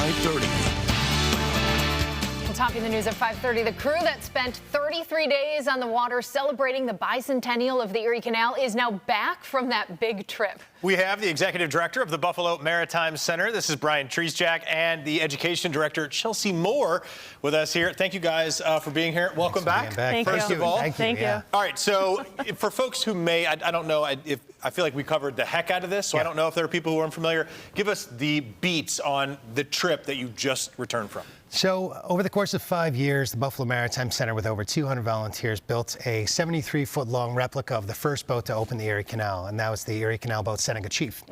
5:30. Topping the news at 5:30, the crew that spent 33 days on the water celebrating the bicentennial of the Erie Canal is now back from that big trip. We have the executive director of the Buffalo Maritime Center. This is Brian Treesjack, and the education director, Chelsea Moore, with us here. Thank you guys for being here. Welcome back. Thank First you. of all, Thank you. All right, so for folks who may, I don't know, if I feel like we covered the heck out of this, so I don't know if there are people who are unfamiliar. Give us the beats on the trip that you just returned from. So over the course of 5 years, the Buffalo Maritime Center, with over 200 volunteers, built a 73-foot-long replica of the first boat to open the Erie Canal, and that was the Erie Canal boat Seneca Chief.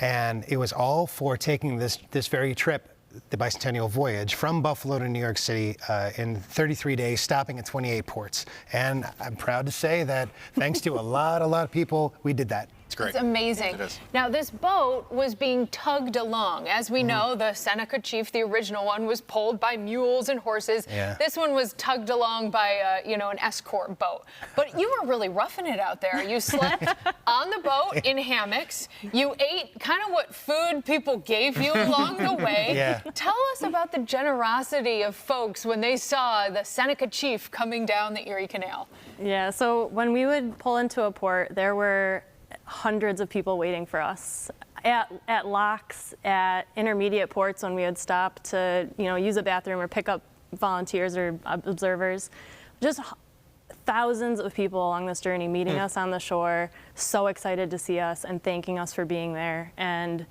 And it was all for taking this very trip, the bicentennial voyage, from Buffalo to New York City in 33 days, stopping at 28 ports. And I'm proud to say that thanks to a lot of people, we did that. It's great. It's amazing. It is. Now, this boat was being tugged along. As we know, the Seneca Chief, the original one, was pulled by mules and horses. Yeah. This one was tugged along by, an escort boat. But you were really roughing it out there. You slept on the boat in hammocks. You ate kind of what food people gave you along the way. Yeah. Tell us about the generosity of folks when they saw the Seneca Chief coming down the Erie Canal. Yeah, so when we would pull into a port, there were hundreds of people waiting for us at locks, at intermediate ports when we would stop to, use a bathroom or pick up volunteers or observers. Just thousands of people along this journey meeting us on the shore, so excited to see us and thanking us for being there, and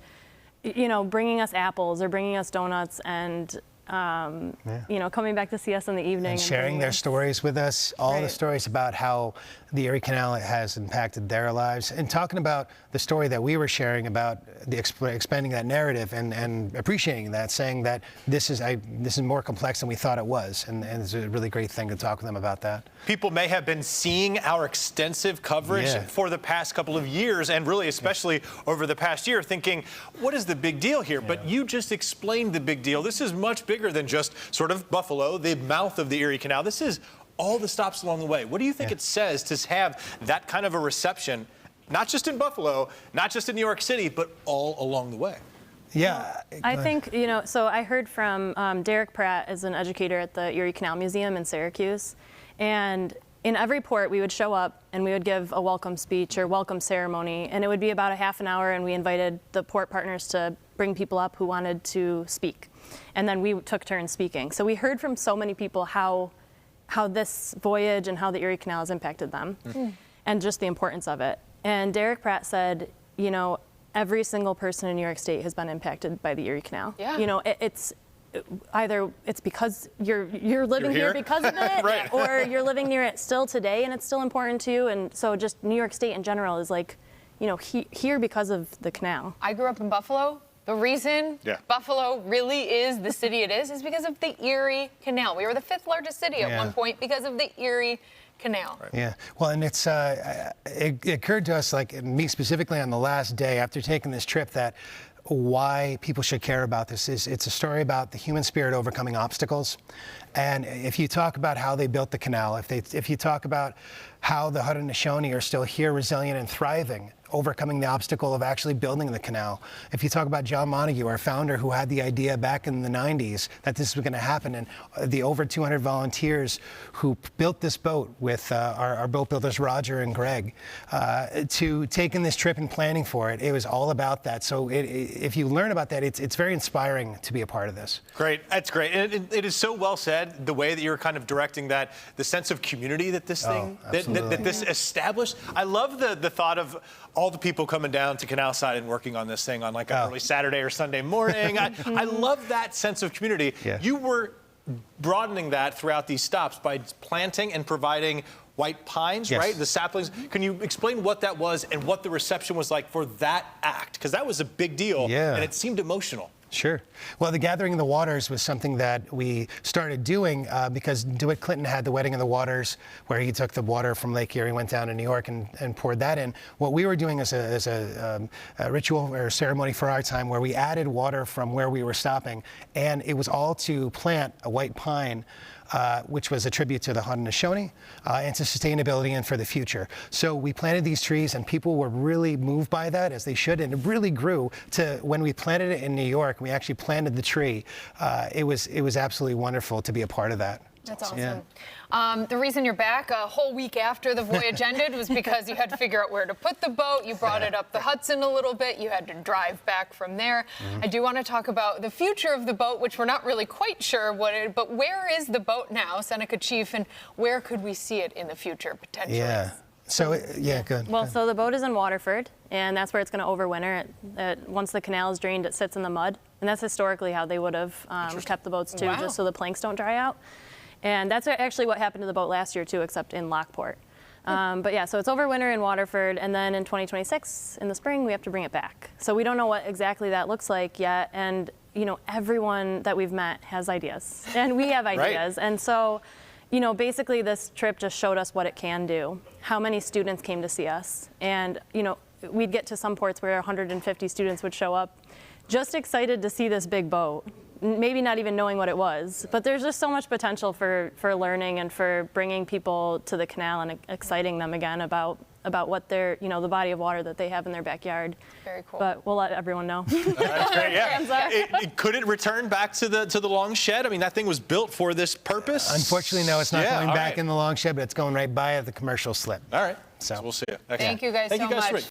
bringing us apples or bringing us donuts, and coming back to see us in the evening. And sharing their stories with us, all the stories about how the Erie Canal has impacted their lives, and talking about the story that we were sharing about the expanding that narrative and appreciating that, saying that this is more complex than we thought it was, and it's a really great thing to talk with them about that. People may have been seeing our extensive coverage for the past couple of years, and really especially over the past year, thinking, what is the big deal here? But you just explained the big deal. This is much bigger than just sort of Buffalo, the mouth of the Erie Canal. This is all the stops along the way. What do you think it says to have that kind of a reception, not just in Buffalo, not just in New York City, but all along the way? Yeah. I think, so I heard from Derek Pratt, is an educator at the Erie Canal Museum in Syracuse. And in every port, we would show up and we would give a welcome speech or welcome ceremony. And it would be about a half an hour, and we invited the port partners to bring people up who wanted to speak. And then we took turns speaking. So we heard from so many people how this voyage and how the Erie Canal has impacted them, and just the importance of it. And Derek Pratt said, every single person in New York State has been impacted by the Erie Canal. Yeah. It's either it's because you're living here because of it, right. or you're living near it still today and it's still important to you. And so just New York State in general is like, here because of the canal. I grew up in Buffalo. The reason Buffalo really is the city it is because of the Erie Canal. We were the 5th largest city at one point because of the Erie Canal. Right. Yeah, well, and it's it occurred to us, like me specifically, on the last day after taking this trip, that why people should care about this is it's a story about the human spirit overcoming obstacles. And if you talk about how they built the canal, if you talk about how the Haudenosaunee are still here, resilient and thriving, overcoming the obstacle of actually building the canal. If you talk about John Montague, our founder, who had the idea back in the 90s that this was going to happen, and the over 200 volunteers who built this boat with our boat builders, Roger and Greg, to taking this trip and planning for it, it was all about that. So if you learn about that, it's very inspiring to be a part of this. Great, that's great. And it is so well said, the way that you're kind of directing that, the sense of community that this thing, that this established. I love the thought of all the people coming down to Canal Side and working on this thing on like an early Saturday or Sunday morning. I love that sense of community. Yeah. You were broadening that throughout these stops by planting and providing white pines, right? The saplings. Can you explain what that was and what the reception was like for that act? Because that was a big deal, and it seemed emotional. Sure. Well, the Gathering of the Waters was something that we started doing because DeWitt Clinton had the Wedding of the Waters, where he took the water from Lake Erie, went down to New York and poured that in. What we were doing as a ritual or ceremony for our time, where we added water from where we were stopping, and it was all to plant a white pine which was a tribute to the Haudenosaunee and to sustainability and for the future. So we planted these trees, and people were really moved by that, as they should, and it really grew to when we planted it in New York. We actually planted the tree. It was absolutely wonderful to be a part of that. That's awesome. Yeah. The reason you're back a whole week after the voyage ended was because you had to figure out where to put the boat. You brought it up the Hudson a little bit. You had to drive back from there. I do want to talk about the future of the boat, which we're not really quite sure but where is the boat now, Seneca Chief, and where could we see it in the future potentially? Yeah. So, yeah, good. Well, so the boat is in Waterford, and that's where it's going to overwinter. Once the canal is drained, it sits in the mud, and that's historically how they would have kept the boats too, Wow. just so the planks don't dry out. And that's actually what happened to the boat last year too, except in Lockport. But yeah, so it's overwinter in Waterford, and then in 2026, in the spring, we have to bring it back. So we don't know what exactly that looks like yet, and everyone that we've met has ideas, and we have ideas, Right. and so. Basically this trip just showed us what it can do, how many students came to see us. And, we'd get to some ports where 150 students would show up, just excited to see this big boat, maybe not even knowing what it was. But there's just so much potential for learning and for bringing people to the canal and exciting them again about what the body of water that they have in their backyard. Very cool. But we'll let everyone know. That's great, yeah. Could it return back to the long shed? I mean, that thing was built for this purpose. Unfortunately, no, it's not Yeah, going all back right. in the long shed, but it's going right by the commercial slip. All right. So We'll see you. Thank you guys so much. Rick.